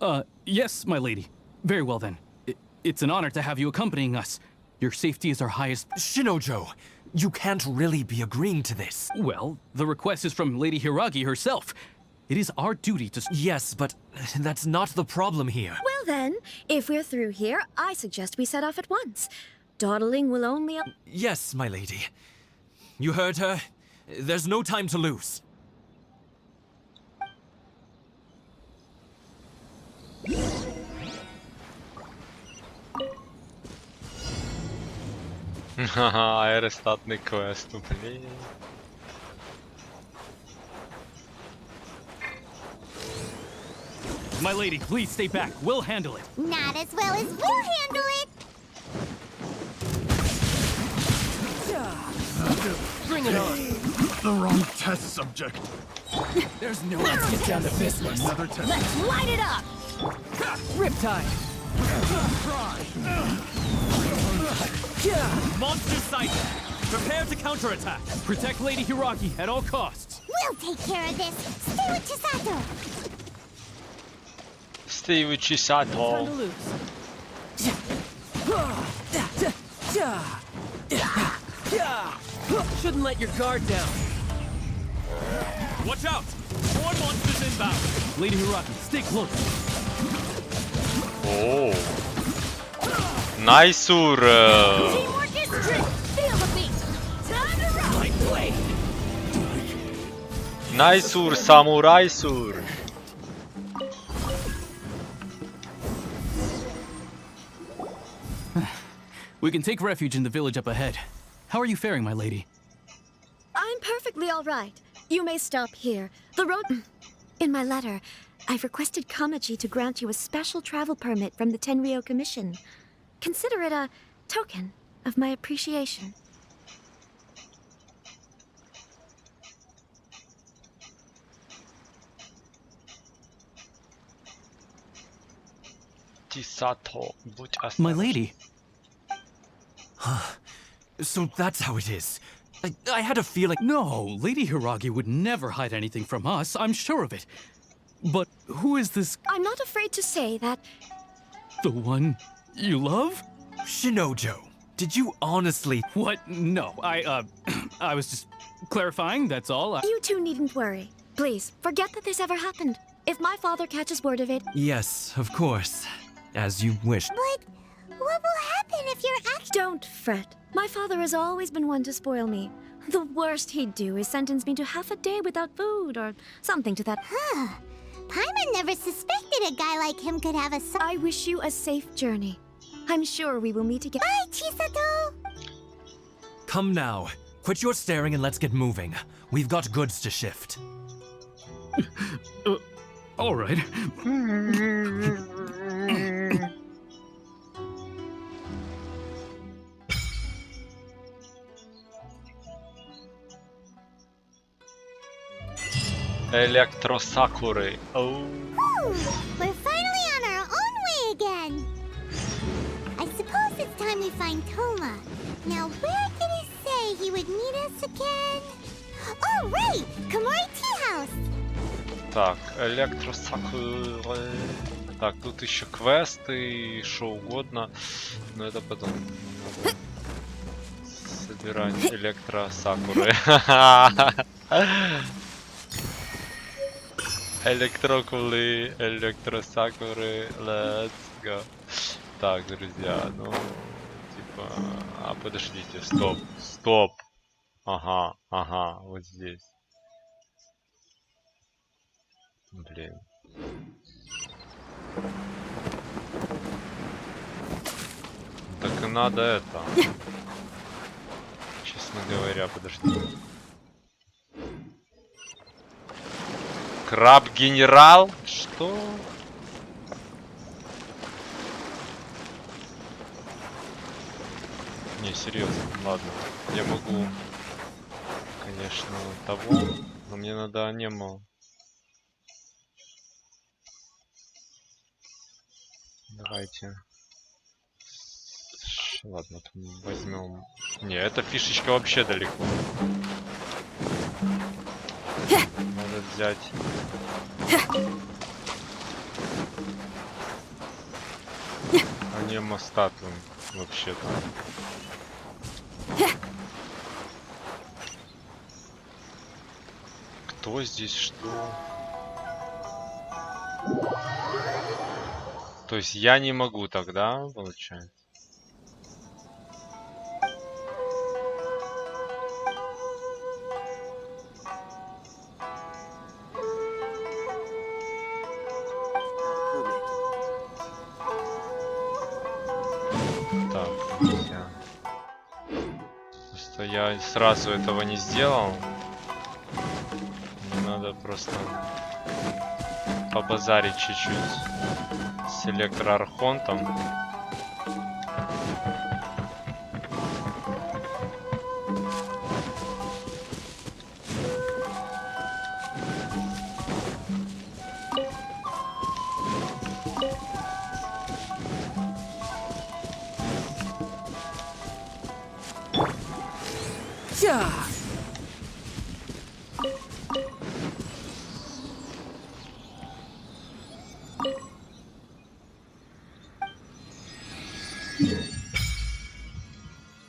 talk. Yes, my lady. Very well then. It's an honor to have you accompanying us. Your safety is our highest... Shinojo, you can't really be agreeing to this. Well, the request is from Lady Hiragi herself. It is our duty to... Yes, but that's not the problem here. Well then, if we're through here, I suggest we set off at once. Dawdling will only... Yes, my lady. You heard her. There's no time to lose. Ха-ха, аэростатный квест, блин. My lady, please stay back. We'll handle it. Not as well as we'll handle it. Bring it on. The wrong test subject. There's no one to get down to business. Another test. Let's light it up! Riptide. Monster sight! Prepare to counterattack. Protect Lady Hiragi at all costs. We'll take care of this. Stay with Chisato. Stay with Chisato. Shouldn't let your guard down. Watch out! More monsters inbound. Lady Hiragi, stay close. Oh. Nice-ur. Teamwork is strict. Feel the beat. Time to rock. Like play. Nice-ur, samurai-sur. We can take refuge in the village up ahead. How are you faring, my lady? I'm perfectly all right. You may stop here. The road... In my letter, I've requested Kamaji to grant you a special travel permit from the Tenryou Commission. Consider it a token of my appreciation. Chisato, будь осторожна. My lady. So that's how it is. I had a feeling... No, Lady Hiragi would never hide anything from us, I'm sure of it. But who is this... I'm not afraid to say that... The one you love? Shinojo, did you honestly... What? No, I was just clarifying, that's all. You two needn't worry. Please, forget that this ever happened. If my father catches word of it... Yes, of course. As you wished. But what will happen if you're actually... Don't fret. My father has always been one to spoil me. The worst he'd do is sentence me to half a day without food or something to that... Huh. Paimon never suspected a guy like him could have a son. I wish you a safe journey. I'm sure we will meet again. Bye, Chisato! Come now. Quit your staring and let's get moving. We've got goods to shift. All right. Электросакуры. Oh. We're finally on our own way again. I suppose it's time we find Toma. Now, where did he say he would meet us again? Oh, right! Komori Tea House! Так, электросакуры. Так, тут еще квесты и что угодно. Но это потом. Собирать электросакуры. Электрокулы, электросакуры, let's go. Так, друзья, ну, типа... А, подождите, стоп, стоп. Ага, ага, вот здесь. Блин. Так и надо это. Честно говоря, подожди. Краб-генерал? Что? Не, серьезно, ладно. Я могу, конечно, того, но мне надо анему. Давайте. Ладно, возьмем. Не, эта фишечка вообще далеко. Надо взять. Анема статую вообще-то. Кто здесь что? То есть я не могу тогда, получается? Так, нельзя. Просто я сразу этого не сделал. Мне надо просто побазарить чуть-чуть с электроархонтом.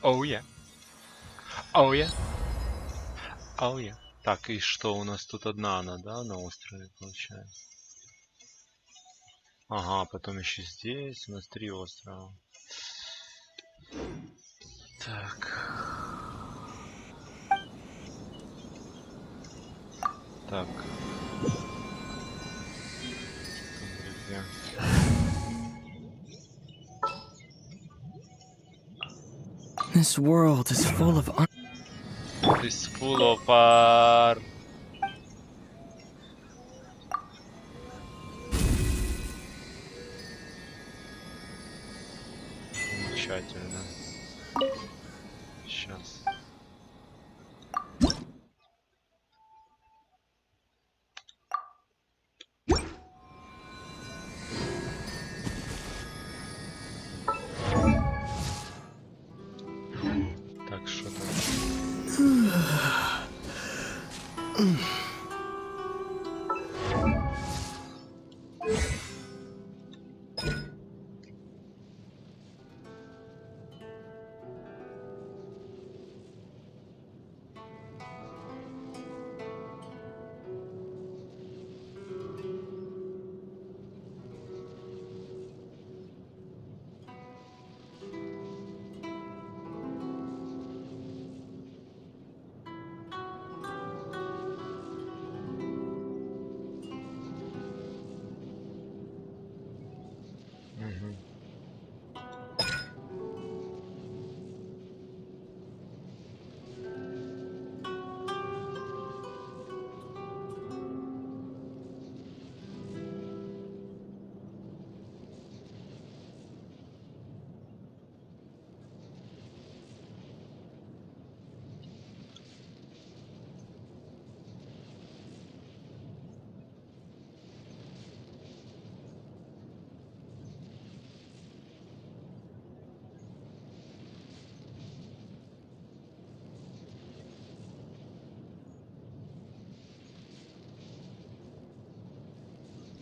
Oh yeah. Oh yeah. Oh yeah. Так, и что у нас тут одна она, да, на острове получается? Ага, потом еще здесь у нас 3 острова. Так. Так. Где? This world is full of It's full of Замечательно. Сейчас. Так, что там?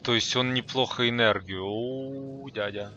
То есть он неплохо энергию. О, дядя.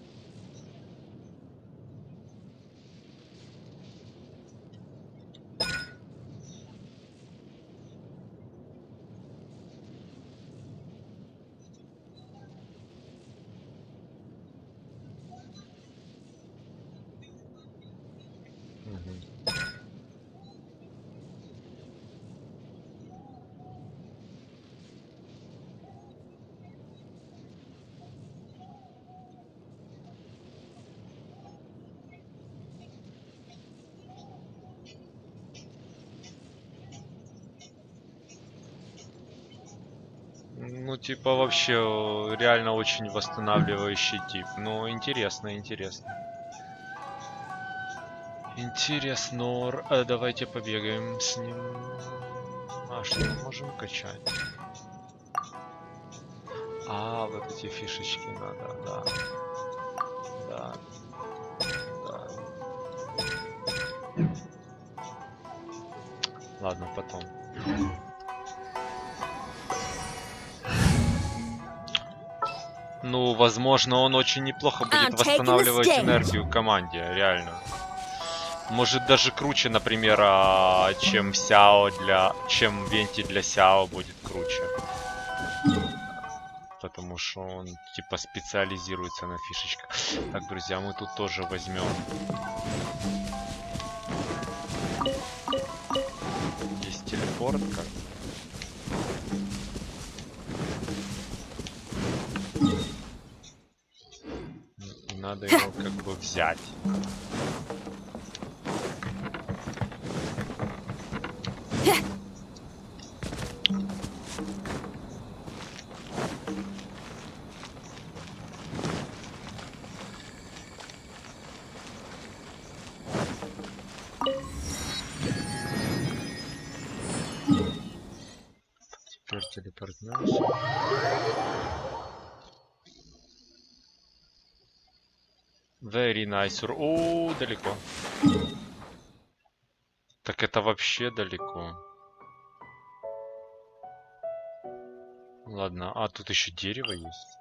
Ну, типа, вообще, реально очень восстанавливающий тип. Ну, интересно, интересно. Интересно. Давайте побегаем с ним. А что мы можем качать? А, вот эти фишечки надо, да. Да. Да. Ладно, потом. Ну, возможно, он очень неплохо будет восстанавливать энергию команде, реально. Может даже круче, например, чем Сяо чем Венти для Сяо будет круче. потому что он типа специализируется на фишечках. Так, друзья, мы тут тоже возьмем. Есть телепортка. И надо его как бы взять. Теперь телепортнемся. Very nice. О, далеко. Так это вообще далеко. Ладно, а тут еще дерево есть.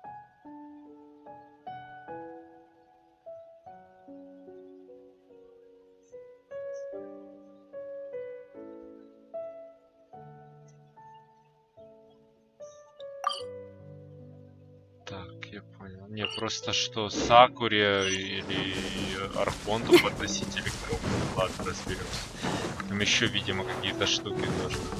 Так, я понял. Не, просто что Сакуре или Архонту подносить электронику. Ладно, разберемся. Там еще, видимо, какие-то штуки должны быть.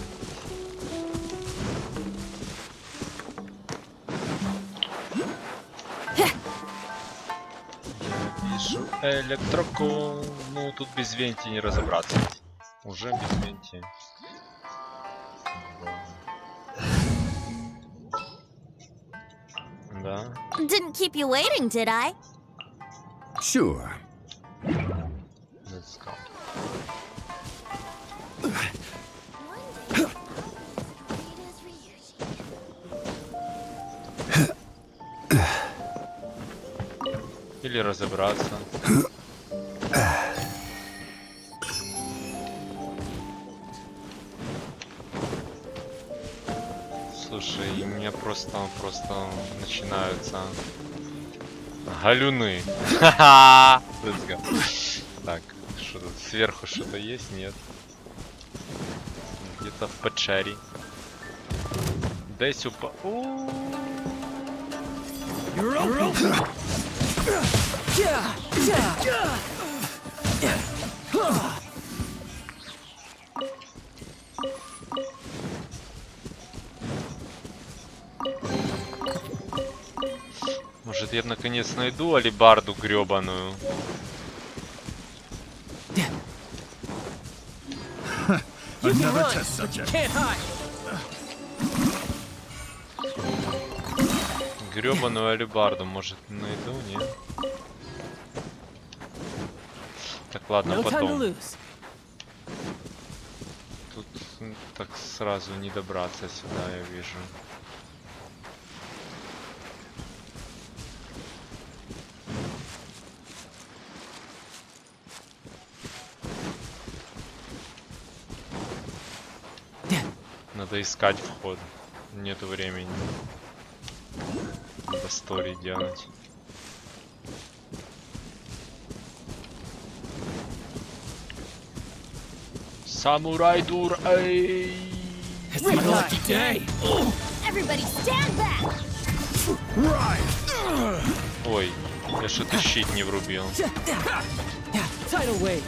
Вижу электроку. Ну, тут без венти не разобраться. Уже без венти. Да. Didn't keep you waiting, did I? Sure. Let's go. Или разобраться. Слушай, у меня просто начинаются галюны. Ха-ха! Let's go. Так, что тут? Сверху что-то есть? Нет. Где-то в печере. Десь упа... Может, я наконец найду алебарду грёбаную? Грёбаную алебарду, может, найду, нет? Так, ладно, потом. Тут так сразу не добраться сюда, я вижу. Надо искать вход. Нету времени. Надо стори делать. Самурай дур, эй! It's my lucky day. Everybody stand back! Ой, я что-то щит не врубил. Tidal wave.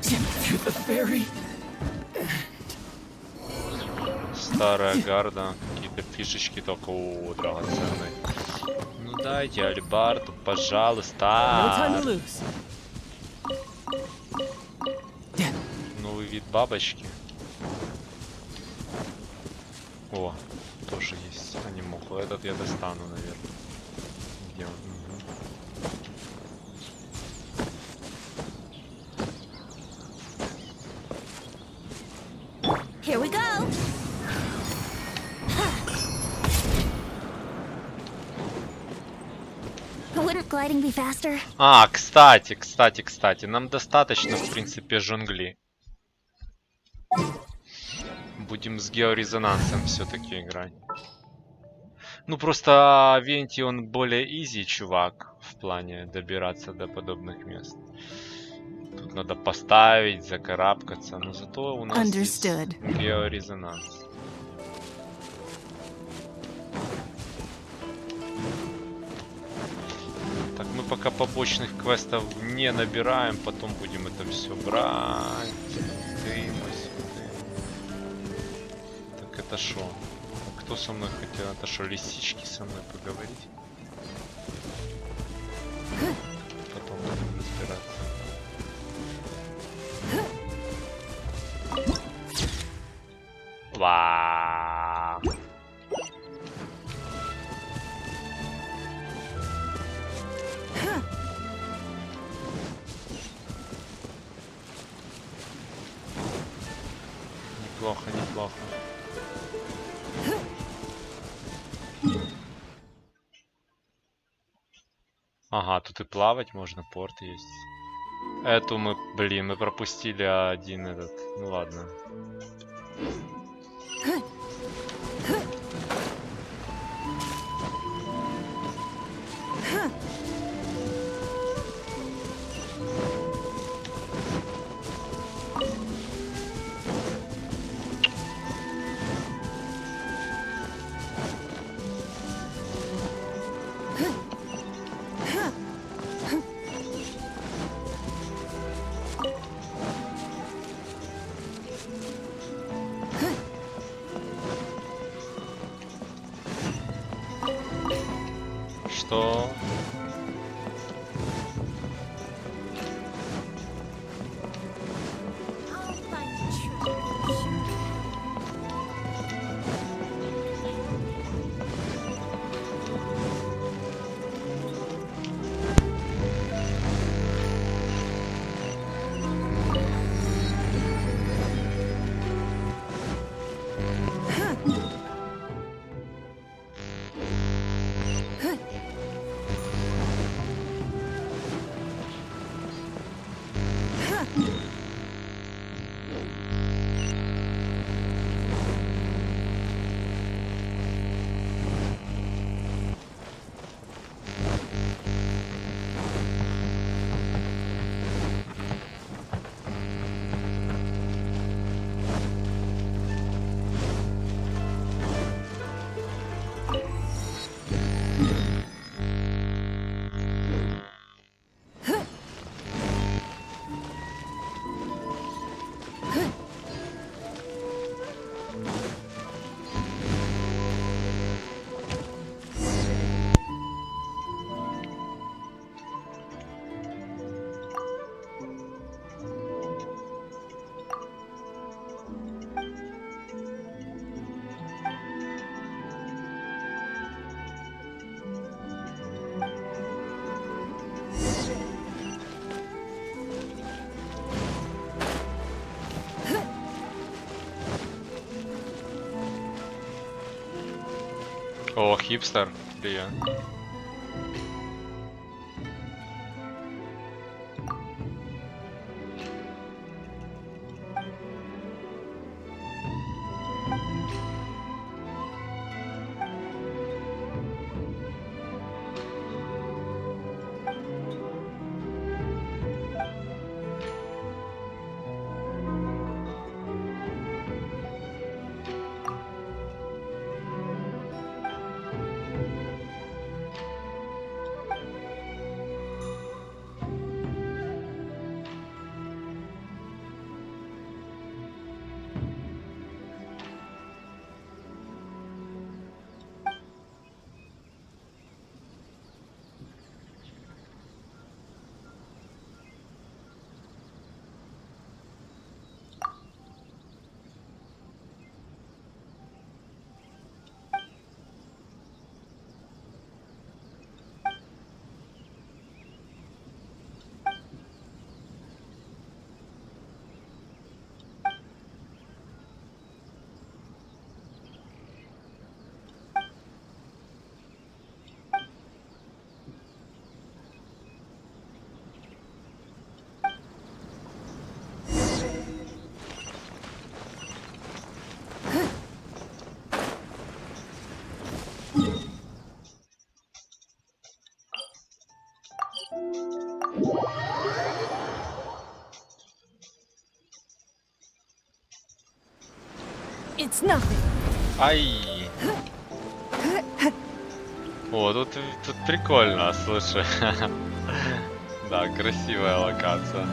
To the ferry. Старая гарда, какие-то фишечки только, о, драгоценные. Ну дайте алебарду, пожалуйста. Новый вид бабочки. О, тоже есть анимоху. Этот я достану, наверное. Где он? Here we go! Wouldn't gliding be faster? А, кстати, нам достаточно, в принципе, жонгли. Будем с георезонансом все-таки играть. Ну, просто Венти, он более изи, чувак, в плане добираться до подобных мест. Тут надо поставить, закарабкаться, но зато у нас есть георезонанс. пока побочных квестов не набираем, потом будем это все брать. Так это шо? Кто со мной хотел? Это шо, лисички со мной поговорить? Потом будем разбираться. Вау. Неплохо, неплохо. Ага, тут и плавать можно, порт есть. Эту мы, блин, мы пропустили один этот. Ну ладно. Что? О, хипстер, привет. It's nothing. Ай. О, тут прикольно, слушай. Да, красивая локация.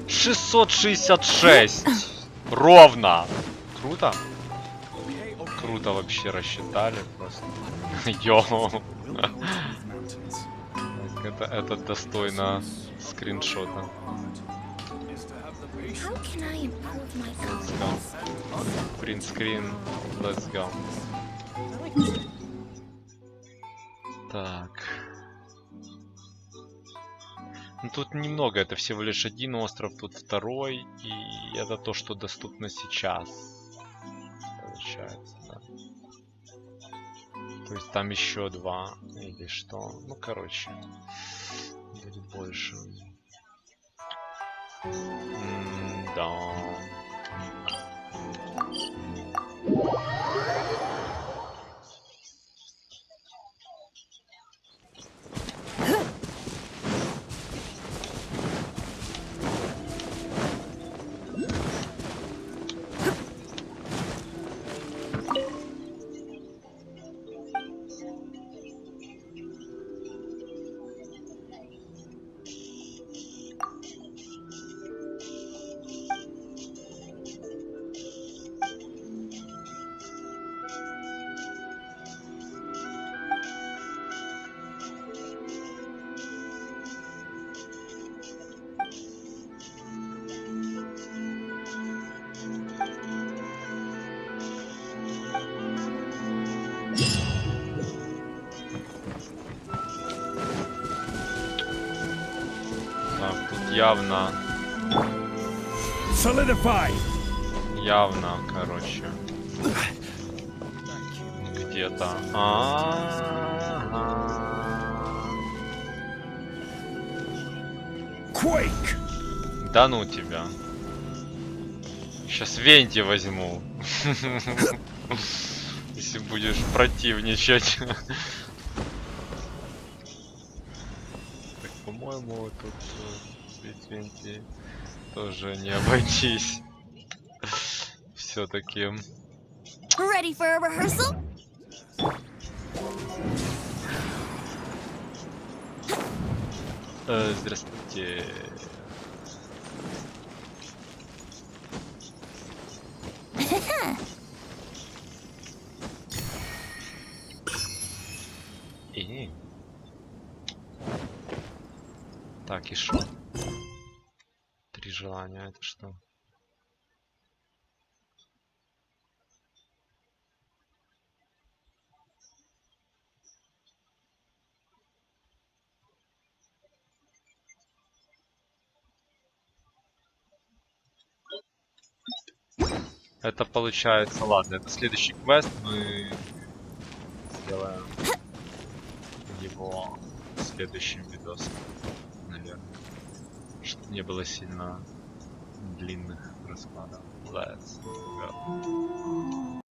«666! Ровно! Круто? Круто вообще рассчитали просто. Йоу! Это достойно скриншота. Print screen, let's go. Так. Ну тут немного, это всего лишь один остров, тут второй, и это то, что доступно сейчас. Получается, да. То есть там еще два, или что. Ну, короче, будет больше. Да. Так, тут явно... Solidify! Явно, короче. Где-то. Quake! Да ну тебя. Сейчас Венти возьму. Если будешь противничать. Так, по-моему, тут без Венти тоже не обойтись. Все-таки. Ready for a rehearsal? Здравствуйте. И... Так, и что? 3 желания, это что? Это получается, ладно, это следующий квест, мы сделаем его в следующем видосе, наверное. чтобы не было сильно длинных раскладов. Let's go.